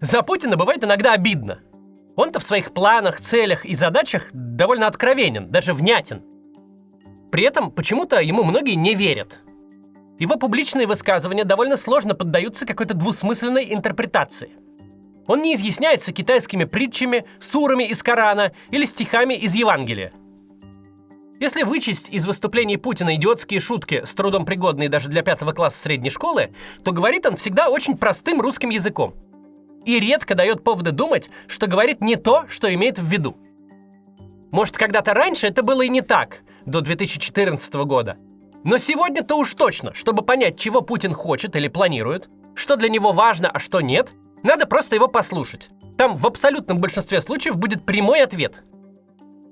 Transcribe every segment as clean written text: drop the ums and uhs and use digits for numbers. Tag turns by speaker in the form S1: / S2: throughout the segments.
S1: За Путина бывает иногда обидно. Он-то в своих планах, целях и задачах довольно откровенен, даже внятен. При этом почему-то ему многие не верят. Его публичные высказывания довольно сложно поддаются какой-то двусмысленной интерпретации. Он не изъясняется китайскими притчами, сурами из Корана или стихами из Евангелия. Если вычесть из выступлений Путина идиотские шутки, с трудом пригодные даже для 5 класса средней школы, то говорит он всегда очень простым русским языком. И редко дает поводы думать, что говорит не то, что имеет в виду. Может, когда-то раньше это было и не так, до 2014 года. Но сегодня-то уж точно, чтобы понять, чего Путин хочет или планирует, что для него важно, а что нет, надо просто его послушать. Там в абсолютном большинстве случаев будет прямой ответ.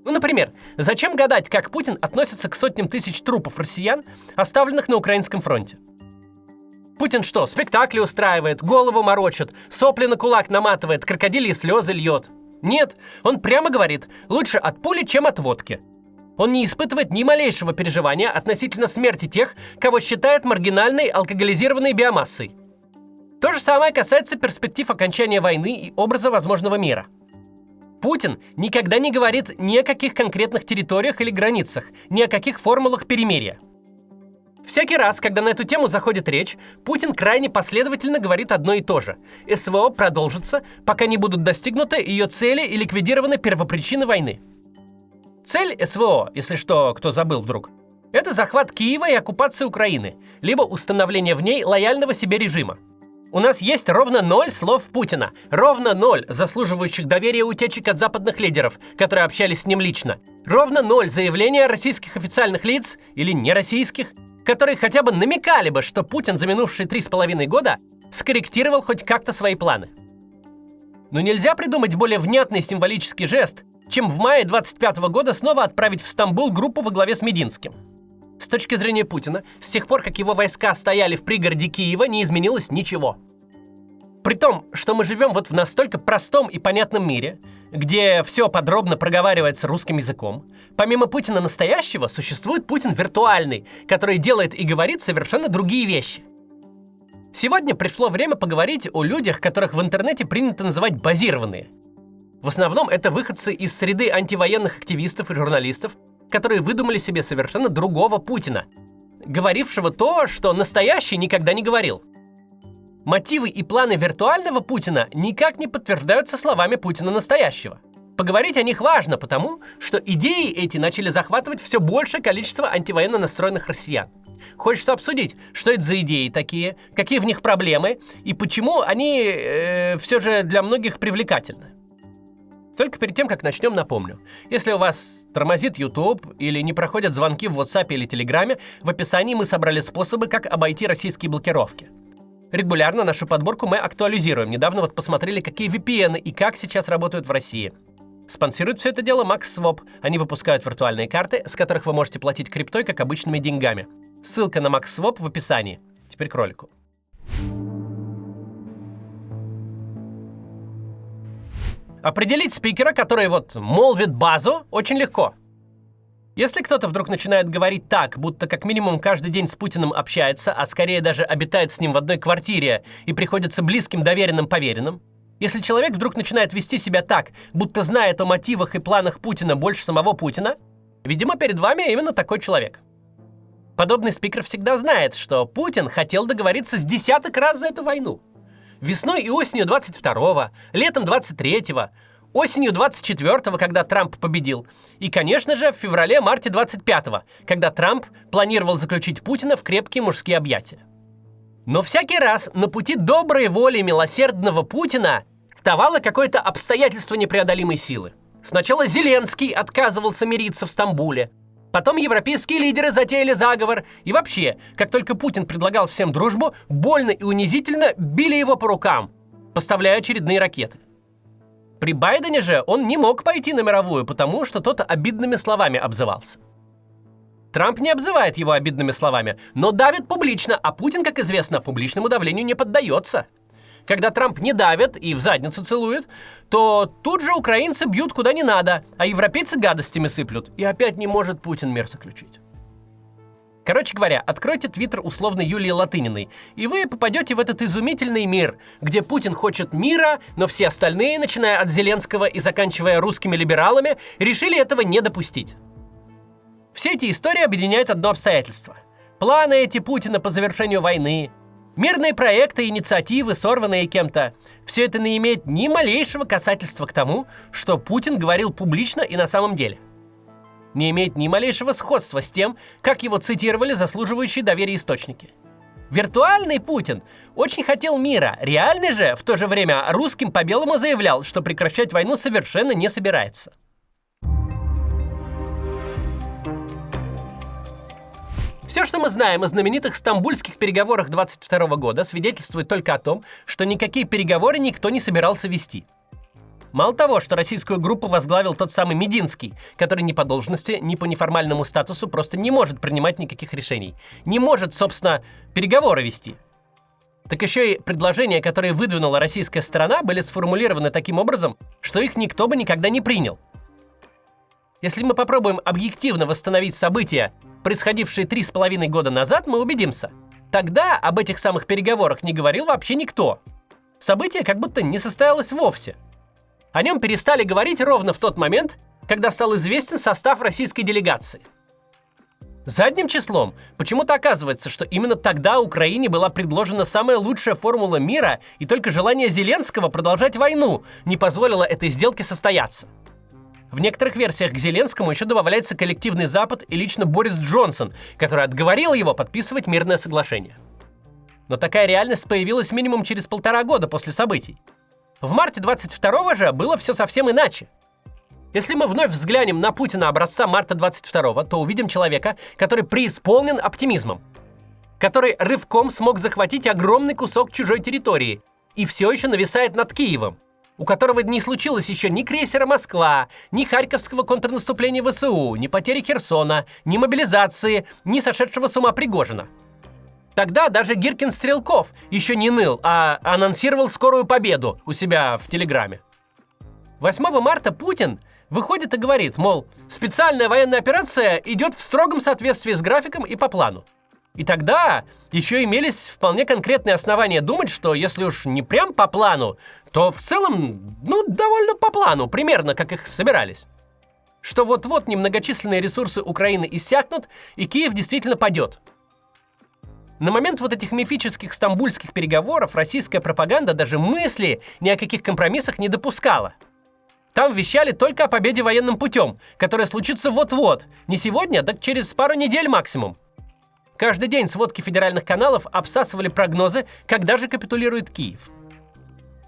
S1: Ну, например, зачем гадать, как Путин относится к сотням тысяч трупов россиян, оставленных на украинском фронте? Путин что, спектакли устраивает, голову морочит, сопли на кулак наматывает, крокодильи слезы льет? Нет, он прямо говорит, лучше от пули, чем от водки. Он не испытывает ни малейшего переживания относительно смерти тех, кого считает маргинальной алкоголизированной биомассой. То же самое касается перспектив окончания войны и образа возможного мира. Путин никогда не говорит ни о каких конкретных территориях или границах, ни о каких формулах перемирия. Всякий раз, когда на эту тему заходит речь, Путин крайне последовательно говорит одно и то же. СВО продолжится, пока не будут достигнуты ее цели и ликвидированы первопричины войны. Цель СВО, если что, кто забыл вдруг, это захват Киева и оккупация Украины, либо установление в ней лояльного себе режима. У нас есть ровно 0 слов Путина, ровно 0 заслуживающих доверия утечек от западных лидеров, которые общались с ним лично, ровно 0 заявлений российских официальных лиц или нероссийских, которые хотя бы намекали бы, что Путин за минувшие 3,5 года скорректировал хоть как-то свои планы. Но нельзя придумать более внятный символический жест, чем в мае 25 года снова отправить в Стамбул группу во главе с Мединским. С точки зрения Путина, с тех пор, как его войска стояли в пригороде Киева, не изменилось ничего. При том, что мы живем вот в настолько простом и понятном мире, где все подробно проговаривается русским языком, помимо Путина настоящего существует Путин виртуальный, который делает и говорит совершенно другие вещи. Сегодня пришло время поговорить о людях, которых в интернете принято называть базированные. В основном это выходцы из среды антивоенных активистов и журналистов, которые выдумали себе совершенно другого Путина, говорившего то, что настоящий никогда не говорил. Мотивы и планы виртуального Путина никак не подтверждаются словами Путина настоящего. Поговорить о них важно, потому что идеи эти начали захватывать все большее количество антивоенно настроенных россиян. Хочется обсудить, что это за идеи такие, какие в них проблемы и почему они все же для многих привлекательны. Только перед тем, как начнем, напомню. Если у вас тормозит YouTube или не проходят звонки в WhatsApp или Telegram, в описании мы собрали способы, как обойти российские блокировки. Регулярно нашу подборку мы актуализируем. Недавно вот посмотрели, какие VPN и как сейчас работают в России. Спонсирует все это дело MaxSwap. Они выпускают виртуальные карты, с которых вы можете платить криптой, как обычными деньгами. Ссылка на MaxSwap в описании. Теперь к ролику. Определить спикера, который вот молвит базу, очень легко. Если кто-то вдруг начинает говорить так, будто как минимум каждый день с Путиным общается, а скорее даже обитает с ним в одной квартире и приходится близким, доверенным, поверенным, если человек вдруг начинает вести себя так, будто знает о мотивах и планах Путина больше самого Путина, видимо, перед вами именно такой человек. Подобный спикер всегда знает, что Путин хотел договориться с десяток раз за эту войну. Весной и осенью 22-го, летом 23-го, осенью 24-го, когда Трамп победил, и, конечно же, в феврале-марте 25-го, когда Трамп планировал заключить Путина в крепкие мужские объятия. Но всякий раз на пути доброй воли милосердного Путина вставало какое-то обстоятельство непреодолимой силы. Сначала Зеленский отказывался мириться в Стамбуле, потом европейские лидеры затеяли заговор, и вообще, как только Путин предлагал всем дружбу, больно и унизительно били его по рукам, поставляя очередные ракеты. При Байдене же он не мог пойти на мировую, потому что тот обидными словами обзывался. Трамп не обзывает его обидными словами, но давит публично, а Путин, как известно, публичному давлению не поддается. Когда Трамп не давит и в задницу целует, то тут же украинцы бьют куда не надо, а европейцы гадостями сыплют, и опять не может Путин мир заключить. Короче говоря, откройте твиттер условно Юлии Латыниной, и вы попадете в этот изумительный мир, где Путин хочет мира, но все остальные, начиная от Зеленского и заканчивая русскими либералами, решили этого не допустить. Все эти истории объединяют одно обстоятельство. Планы эти Путина по завершению войны, мирные проекты и инициативы, сорванные кем-то, все это не имеет ни малейшего касательства к тому, что Путин говорил публично и на самом деле. Не имеет ни малейшего сходства с тем, как его цитировали заслуживающие доверия источники. Виртуальный Путин очень хотел мира, реальный же в то же время русским по белому заявлял, что прекращать войну совершенно не собирается. Все, что мы знаем о знаменитых стамбульских переговорах 22 года, свидетельствует только о том, что никакие переговоры никто не собирался вести. Мало того, что российскую группу возглавил тот самый Мединский, который ни по должности, ни по неформальному статусу просто не может принимать никаких решений. Не может, собственно, переговоры вести. Так еще и предложения, которые выдвинула российская сторона, были сформулированы таким образом, что их никто бы никогда не принял. Если мы попробуем объективно восстановить события, происходившие 3,5 года назад, мы убедимся. Тогда об этих самых переговорах не говорил вообще никто. Событие как будто не состоялось вовсе. О нем перестали говорить ровно в тот момент, когда стал известен состав российской делегации. Задним числом почему-то оказывается, что именно тогда Украине была предложена самая лучшая формула мира, и только желание Зеленского продолжать войну не позволило этой сделке состояться. В некоторых версиях к Зеленскому еще добавляется коллективный Запад и лично Борис Джонсон, который отговорил его подписывать мирное соглашение. Но такая реальность появилась минимум через 1,5 года после событий. В марте 22-го же было все совсем иначе. Если мы вновь взглянем на Путина образца марта 22-го, то увидим человека, который преисполнен оптимизмом, который рывком смог захватить огромный кусок чужой территории и все еще нависает над Киевом, у которого не случилось еще ни крейсера «Москва», ни харьковского контрнаступления ВСУ, ни потери Херсона, ни мобилизации, ни сошедшего с ума Пригожина. Тогда даже Гиркин-Стрелков еще не ныл, а анонсировал скорую победу у себя в Телеграме. 8 марта Путин выходит и говорит, мол, специальная военная операция идет в строгом соответствии с графиком и по плану. И тогда еще имелись вполне конкретные основания думать, что если уж не прям по плану, то в целом, довольно по плану, примерно как их собирались. Что вот-вот немногочисленные ресурсы Украины иссякнут, и Киев действительно падет. На момент вот этих мифических стамбульских переговоров российская пропаганда даже мысли ни о каких компромиссах не допускала. Там вещали только о победе военным путем, которая случится вот-вот, не сегодня, так через пару недель максимум. Каждый день сводки федеральных каналов обсасывали прогнозы, когда же капитулирует Киев.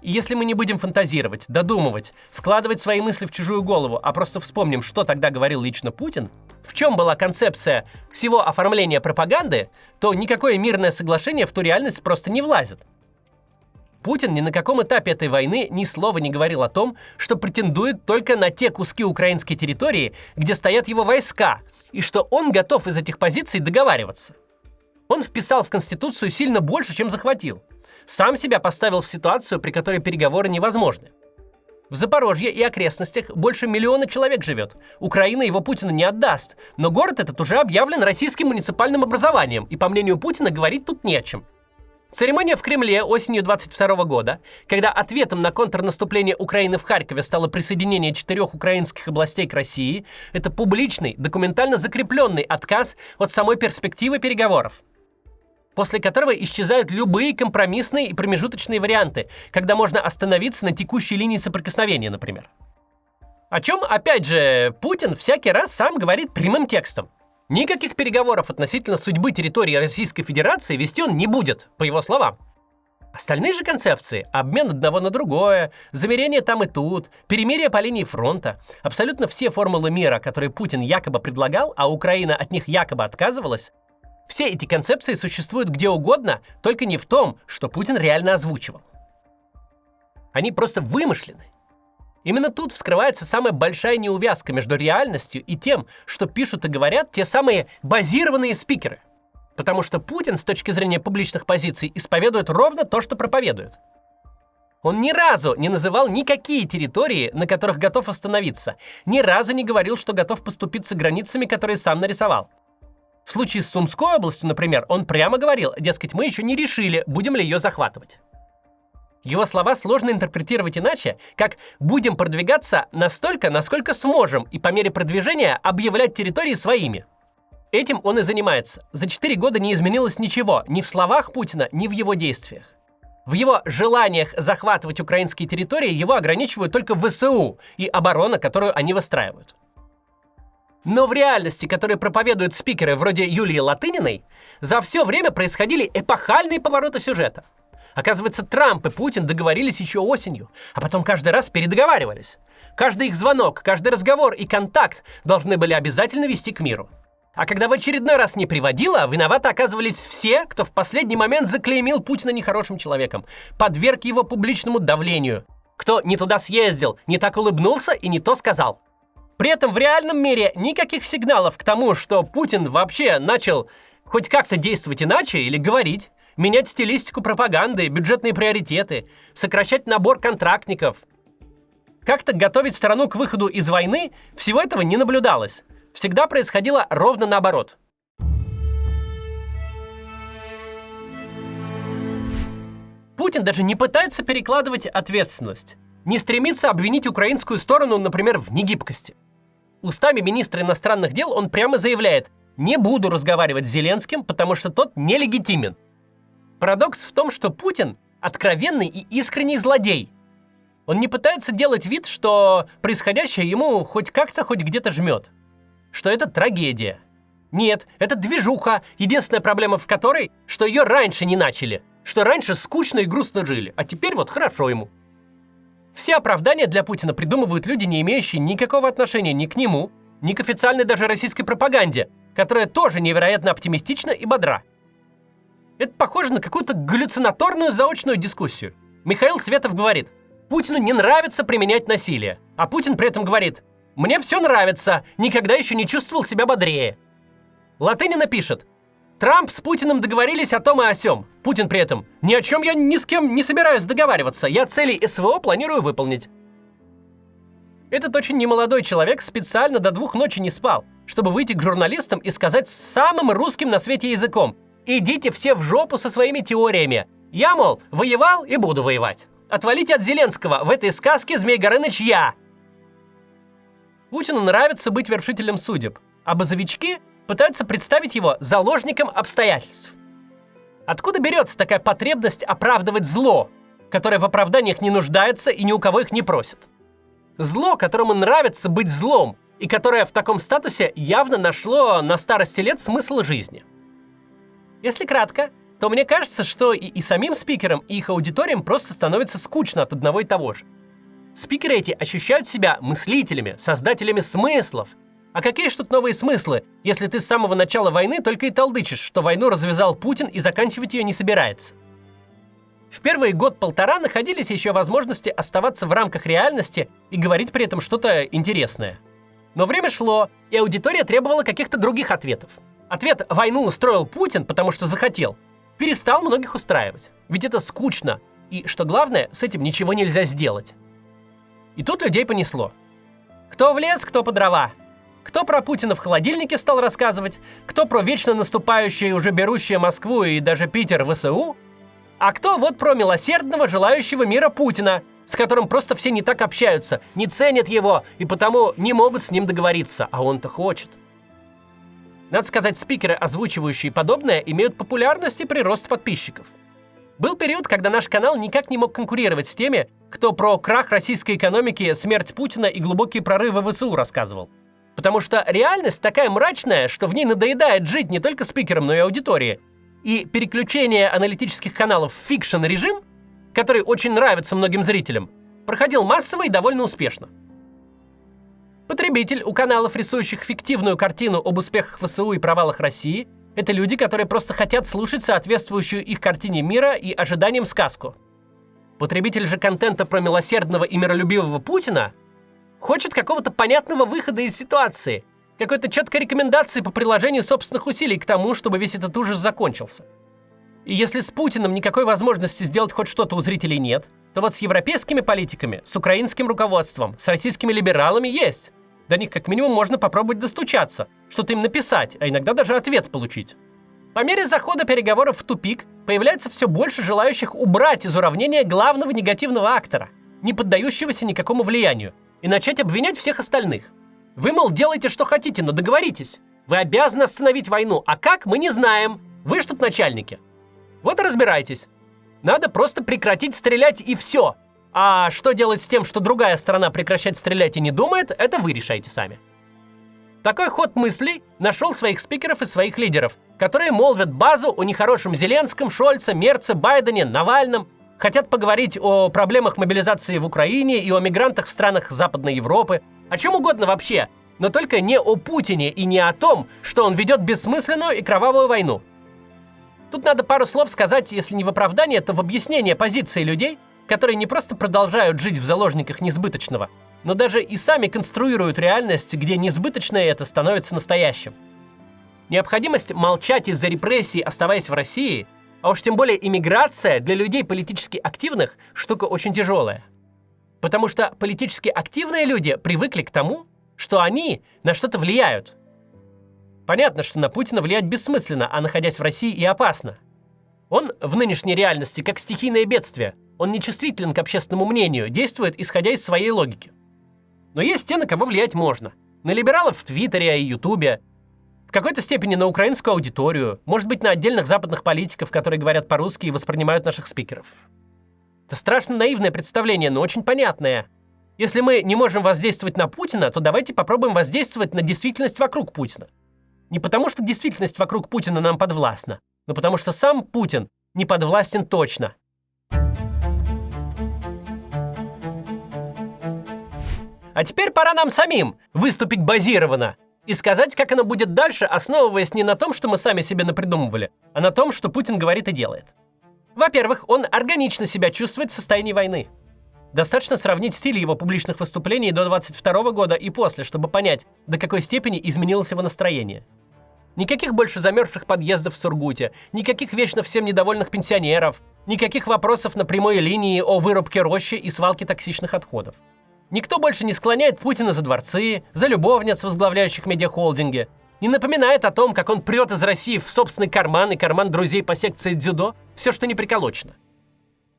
S1: И если мы не будем фантазировать, додумывать, вкладывать свои мысли в чужую голову, а просто вспомним, что тогда говорил лично Путин, в чем была концепция всего оформления пропаганды, то никакое мирное соглашение в ту реальность просто не влазит. Путин ни на каком этапе этой войны ни слова не говорил о том, что претендует только на те куски украинской территории, где стоят его войска, и что он готов из этих позиций договариваться. Он вписал в Конституцию сильно больше, чем захватил. Сам себя поставил в ситуацию, при которой переговоры невозможны. В Запорожье и окрестностях больше 1 миллиона человек живет. Украина его Путину не отдаст, но город этот уже объявлен российским муниципальным образованием, и, по мнению Путина, говорить тут не о чем. Церемония в Кремле осенью 22 года, когда ответом на контрнаступление Украины в Харькове стало присоединение 4 украинских областей к России, это публичный, документально закрепленный отказ от самой перспективы переговоров, после которого исчезают любые компромиссные и промежуточные варианты, когда можно остановиться на текущей линии соприкосновения, например. О чем, опять же, Путин всякий раз сам говорит прямым текстом. Никаких переговоров относительно судьбы территории Российской Федерации вести он не будет, по его словам. Остальные же концепции – обмен одного на другое, замерение там и тут, перемирие по линии фронта – абсолютно все формулы мира, которые Путин якобы предлагал, а Украина от них якобы отказывалась, все эти концепции существуют где угодно, только не в том, что Путин реально озвучивал. Они просто вымышлены. Именно тут вскрывается самая большая неувязка между реальностью и тем, что пишут и говорят те самые базированные спикеры. Потому что Путин с точки зрения публичных позиций исповедует ровно то, что проповедует. Он ни разу не называл никакие территории, на которых готов остановиться, ни разу не говорил, что готов поступиться границами, которые сам нарисовал. В случае с Сумской областью, например, он прямо говорил, дескать, мы еще не решили, будем ли ее захватывать. Его слова сложно интерпретировать иначе, как «будем продвигаться настолько, насколько сможем, и по мере продвижения объявлять территории своими». Этим он и занимается. За 4 года не изменилось ничего ни в словах Путина, ни в его действиях. В его желаниях захватывать украинские территории его ограничивают только ВСУ и оборона, которую они выстраивают. Но в реальности, которую проповедуют спикеры вроде Юлии Латыниной, за все время происходили эпохальные повороты сюжета. Оказывается, Трамп и Путин договорились еще осенью, а потом каждый раз передоговаривались. Каждый их звонок, каждый разговор и контакт должны были обязательно вести к миру. А когда в очередной раз не приводило, виноваты оказывались все, кто в последний момент заклеймил Путина нехорошим человеком, подверг его публичному давлению, кто не туда съездил, не так улыбнулся и не то сказал. При этом в реальном мире никаких сигналов к тому, что Путин вообще начал хоть как-то действовать иначе или говорить, менять стилистику пропаганды, бюджетные приоритеты, сокращать набор контрактников. Как-то готовить страну к выходу из войны, всего этого не наблюдалось. Всегда происходило ровно наоборот. Путин даже не пытается перекладывать ответственность, не стремится обвинить украинскую сторону, например, в негибкости. Устами министра иностранных дел он прямо заявляет: «Не буду разговаривать с Зеленским, потому что тот нелегитимен». Парадокс в том, что Путин откровенный и искренний злодей. Он не пытается делать вид, что происходящее ему хоть как-то, хоть где-то жмет. Что это трагедия. Нет, это движуха, единственная проблема в которой, что ее раньше не начали, что раньше скучно и грустно жили, а теперь вот хорошо ему. Все оправдания для Путина придумывают люди, не имеющие никакого отношения ни к нему, ни к официальной даже российской пропаганде, которая тоже невероятно оптимистична и бодра. Это похоже на какую-то галлюцинаторную заочную дискуссию. Михаил Светов говорит: Путину не нравится применять насилие, а Путин при этом говорит: «Мне все нравится, никогда еще не чувствовал себя бодрее». Латынина пишет: «Трамп с Путиным договорились о том и о сём». Путин при этом: «Ни о чем я ни с кем не собираюсь договариваться, я цели СВО планирую выполнить». Этот очень немолодой человек специально до 2 ночи не спал, чтобы выйти к журналистам и сказать самым русским на свете языком: «Идите все в жопу со своими теориями. Я, мол, воевал и буду воевать. Отвалите от Зеленского, в этой сказке Змей Горыныч я». Путину нравится быть вершителем судеб, а базовички пытаются представить его заложником обстоятельств. Откуда берется такая потребность оправдывать зло, которое в оправданиях не нуждается и ни у кого их не просит? Зло, которому нравится быть злом, и которое в таком статусе явно нашло на старости лет смысл жизни. Если кратко, то мне кажется, что и самим спикерам, и их аудиториям просто становится скучно от одного и того же. Спикеры эти ощущают себя мыслителями, создателями смыслов. А какие ж тут новые смыслы, если ты с самого начала войны только и толдычишь, что войну развязал Путин и заканчивать ее не собирается? В первые год-полтора находились еще возможности оставаться в рамках реальности и говорить при этом что-то интересное. Но время шло, и аудитория требовала каких-то других ответов. Ответ «войну устроил Путин, потому что захотел» перестал многих устраивать. Ведь это скучно, и, что главное, с этим ничего нельзя сделать. И тут людей понесло. Кто в лес, кто по дрова. Кто про Путина в холодильнике стал рассказывать, кто про вечно наступающее и уже берущее Москву и даже Питер ВСУ, а кто вот про милосердного, желающего мира Путина, с которым просто все не так общаются, не ценят его и потому не могут с ним договориться, а он-то хочет. Надо сказать, спикеры, озвучивающие подобное, имеют популярность и прирост подписчиков. Был период, когда наш канал никак не мог конкурировать с теми, кто про крах российской экономики, смерть Путина и глубокие прорывы ВСУ рассказывал. Потому что реальность такая мрачная, что в ней надоедает жить не только спикерам, но и аудитории. И переключение аналитических каналов в фикшн-режим, который очень нравится многим зрителям, проходил массово и довольно успешно. Потребитель у каналов, рисующих фиктивную картину об успехах ВСУ и провалах России, это люди, которые просто хотят слушать соответствующую их картине мира и ожиданиям сказку. Потребитель же контента про милосердного и миролюбивого Путина хочет какого-то понятного выхода из ситуации, какой-то четкой рекомендации по приложению собственных усилий к тому, чтобы весь этот ужас закончился. И если с Путиным никакой возможности сделать хоть что-то у зрителей нет, то вот с европейскими политиками, с украинским руководством, с российскими либералами есть. До них как минимум можно попробовать достучаться, что-то им написать, а иногда даже ответ получить. По мере захода переговоров в тупик появляется все больше желающих убрать из уравнения главного негативного актора, не поддающегося никакому влиянию, и начать обвинять всех остальных. Вы, мол, делайте, что хотите, но договоритесь. Вы обязаны остановить войну, а как, мы не знаем. Вы ж тут начальники. Вот и разбирайтесь. Надо просто прекратить стрелять и все. А что делать с тем, что другая сторона прекращать стрелять и не думает, это вы решаете сами. Такой ход мыслей нашел своих спикеров и своих лидеров, которые молвят базу о нехорошем Зеленском, Шольце, Мерце, Байдене, Навальном, хотят поговорить о проблемах мобилизации в Украине и о мигрантах в странах Западной Европы, о чем угодно вообще, но только не о Путине и не о том, что он ведет бессмысленную и кровавую войну. Тут надо пару слов сказать, если не в оправдание, то в объяснение позиции людей, которые не просто продолжают жить в заложниках несбыточного, но даже и сами конструируют реальность, где несбыточное это становится настоящим. Необходимость молчать из-за репрессий, оставаясь в России, а уж тем более иммиграция для людей политически активных – штука очень тяжелая. Потому что политически активные люди привыкли к тому, что они на что-то влияют. Понятно, что на Путина влиять бессмысленно, а находясь в России и опасно. Он в нынешней реальности как стихийное бедствие. Он не чувствителен к общественному мнению, действует исходя из своей логики. Но есть те, на кого влиять можно. На либералов в Твиттере и Ютубе, в какой-то степени на украинскую аудиторию, может быть, на отдельных западных политиков, которые говорят по-русски и воспринимают наших спикеров. Это страшно наивное представление, но очень понятное. Если мы не можем воздействовать на Путина, то давайте попробуем воздействовать на действительность вокруг Путина. Не потому, что действительность вокруг Путина нам подвластна, но потому, что сам Путин не подвластен точно. А теперь пора нам самим выступить базированно и сказать, как оно будет дальше, основываясь не на том, что мы сами себе напридумывали, а на том, что Путин говорит и делает. Во-первых, он органично себя чувствует в состоянии войны. Достаточно сравнить стиль его публичных выступлений до 22 года и после, чтобы понять, до какой степени изменилось его настроение. Никаких больше замерзших подъездов в Сургуте, никаких вечно всем недовольных пенсионеров, никаких вопросов на прямой линии о вырубке рощи и свалке токсичных отходов. Никто больше не склоняет Путина за дворцы, за любовниц, возглавляющих медиахолдинги, не напоминает о том, как он прет из России в собственный карман и карман друзей по секции дзюдо все, что не приколочено.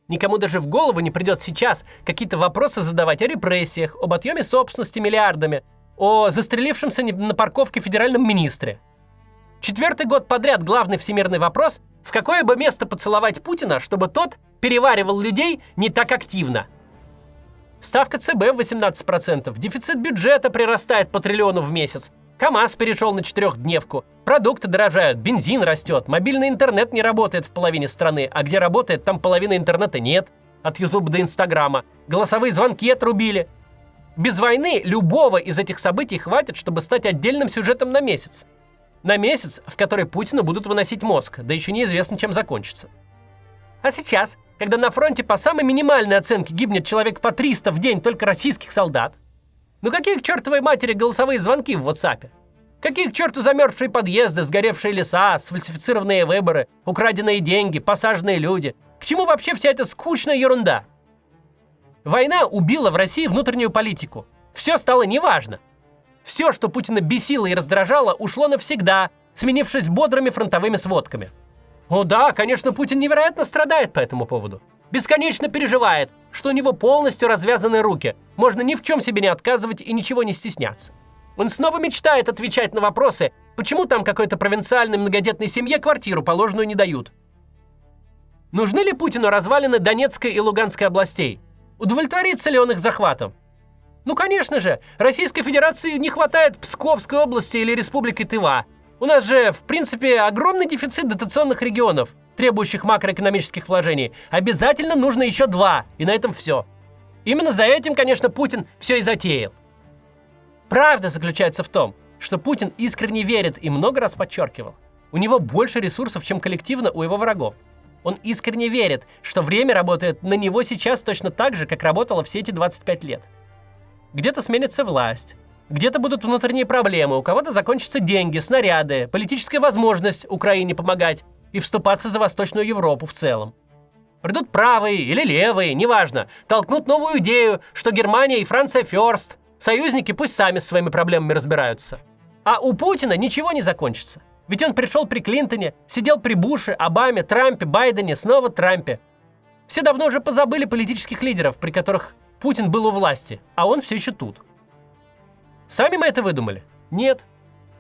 S1: Никому даже в голову не придет сейчас какие-то вопросы задавать о репрессиях, об отъеме собственности миллиардами, о застрелившемся на парковке федеральном министре. 4-й год подряд главный всемирный вопрос, в какое бы место поцеловать Путина, чтобы тот переваривал людей не так активно. Ставка ЦБ в 18%, дефицит бюджета прирастает по триллиону в месяц, КамАЗ перешел на 4-дневку, продукты дорожают, бензин растет, мобильный интернет не работает в половине страны, а где работает, там половины интернета нет, от Ютуба до Инстаграма, голосовые звонки отрубили. Без войны любого из этих событий хватит, чтобы стать отдельным сюжетом на месяц. На месяц, в который Путину будут выносить мозг, да еще неизвестно, чем закончится. А сейчас, когда на фронте по самой минимальной оценке гибнет человек по 300 в день только российских солдат, ну какие к чертовой матери голосовые звонки в WhatsApp? Какие к черту замерзшие подъезды, сгоревшие леса, сфальсифицированные выборы, украденные деньги, посаженные люди? К чему вообще вся эта скучная ерунда? Война убила в России внутреннюю политику. Все стало неважно. Все, что Путина бесило и раздражало, ушло навсегда, сменившись бодрыми фронтовыми сводками. О да, конечно, Путин невероятно страдает по этому поводу. Бесконечно переживает, что у него полностью развязаны руки. Можно ни в чем себе не отказывать и ничего не стесняться. Он снова мечтает отвечать на вопросы, почему там какой-то провинциальной многодетной семье квартиру положенную не дают. Нужны ли Путину развалины Донецкой и Луганской областей? Удовлетворится ли он их захватом? Ну, конечно же, Российской Федерации не хватает Псковской области или Республики Тыва. У нас же, в принципе, огромный дефицит дотационных регионов, требующих макроэкономических вложений. Обязательно нужно еще 2, и на этом все. Именно за этим, конечно, Путин все и затеял. Правда заключается в том, что Путин искренне верит и много раз подчеркивал. У него больше ресурсов, чем коллективно у его врагов. Он искренне верит, что время работает на него сейчас точно так же, как работало все эти 25 лет. Где-то сменится власть, где-то будут внутренние проблемы, у кого-то закончатся деньги, снаряды, политическая возможность Украине помогать и вступаться за Восточную Европу в целом. Придут правые или левые, неважно, толкнут новую идею, что Германия и Франция first, Союзники пусть сами с своими проблемами разбираются. А у Путина ничего не закончится. Ведь он пришел при Клинтоне, сидел при Буше, Обаме, Трампе, Байдене, снова Трампе. Все давно уже позабыли политических лидеров, при которых Путин был у власти, а он все еще тут. Сами мы это выдумали? Нет.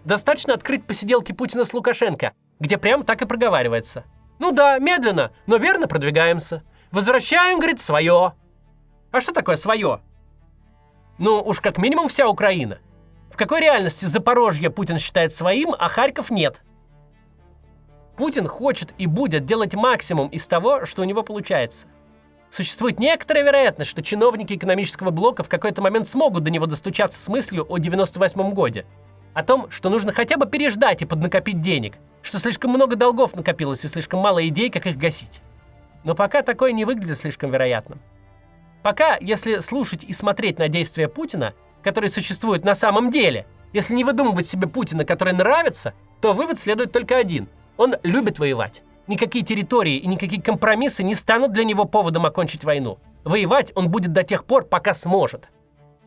S1: Достаточно открыть посиделки Путина с Лукашенко, где прямо так и проговаривается. Ну да, медленно, но верно продвигаемся. Возвращаем, говорит, свое. А что такое свое? Ну, уж как минимум вся Украина. В какой реальности Запорожье Путин считает своим, а Харьков нет? Путин хочет и будет делать максимум из того, что у него получается. Существует некоторая вероятность, что чиновники экономического блока в какой-то момент смогут до него достучаться с мыслью о 98-м годе. О том, что нужно хотя бы переждать и поднакопить денег, что слишком много долгов накопилось и слишком мало идей, как их гасить. Но пока такое не выглядит слишком вероятным. Пока, если слушать и смотреть на действия Путина, которые существуют на самом деле, если не выдумывать себе Путина, который нравится, то вывод следует только один. Он любит воевать. Никакие территории и никакие компромиссы не станут для него поводом окончить войну. Воевать он будет до тех пор, пока сможет.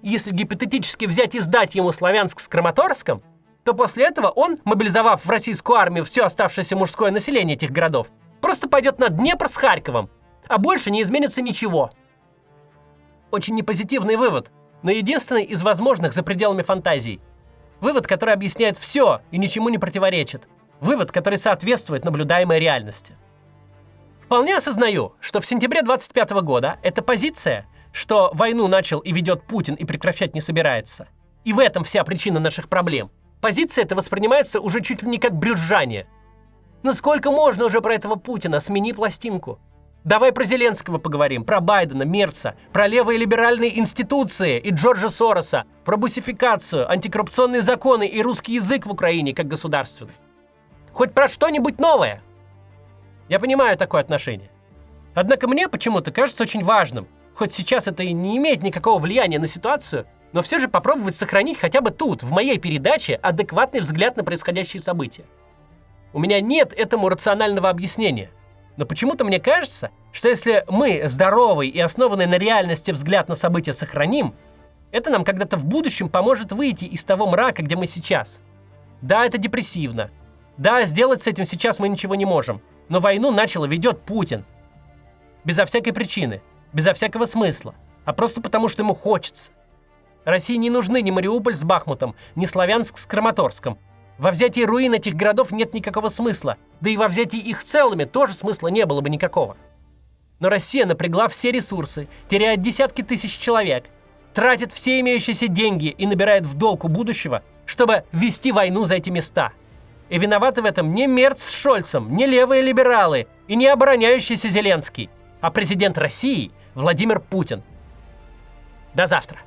S1: Если гипотетически взять и сдать ему Славянск с Краматорском, то после этого он, мобилизовав в российскую армию все оставшееся мужское население этих городов, просто пойдет на Днепр с Харьковом, а больше не изменится ничего. Очень непозитивный вывод, но единственный из возможных за пределами фантазий. Вывод, который объясняет все и ничему не противоречит. Вывод, который соответствует наблюдаемой реальности. Вполне осознаю, что в сентябре 25 года эта позиция, что войну начал и ведет Путин и прекращать не собирается, и в этом вся причина наших проблем, позиция эта воспринимается уже чуть ли не как брюзжание. Ну сколько можно уже про этого Путина? Смени пластинку. Давай про Зеленского поговорим, про Байдена, Мерца, про левые либеральные институции и Джорджа Сороса, про бусификацию, антикоррупционные законы и русский язык в Украине как государственный. Хоть про что-нибудь новое. Я понимаю такое отношение. Однако мне почему-то кажется очень важным, хоть сейчас это и не имеет никакого влияния на ситуацию, но все же попробовать сохранить хотя бы тут, в моей передаче, адекватный взгляд на происходящие события. У меня нет этому рационального объяснения. Но почему-то мне кажется, что если мы здоровый и основанный на реальности взгляд на события сохраним, это нам когда-то в будущем поможет выйти из того мрака, где мы сейчас. Да, это депрессивно. Да, сделать с этим сейчас мы ничего не можем. Но войну начал и ведет Путин. Безо всякой причины, безо всякого смысла, а просто потому, что ему хочется. России не нужны ни Мариуполь с Бахмутом, ни Славянск с Краматорском. Во взятии руин этих городов нет никакого смысла, да и во взятии их целыми тоже смысла не было бы никакого. Но Россия напрягла все ресурсы, теряет десятки тысяч человек, тратит все имеющиеся деньги и набирает в долг у будущего, чтобы вести войну за эти места. И виноваты в этом не Мерц с Шольцем, не левые либералы и не обороняющийся Зеленский, а президент России Владимир Путин. До завтра.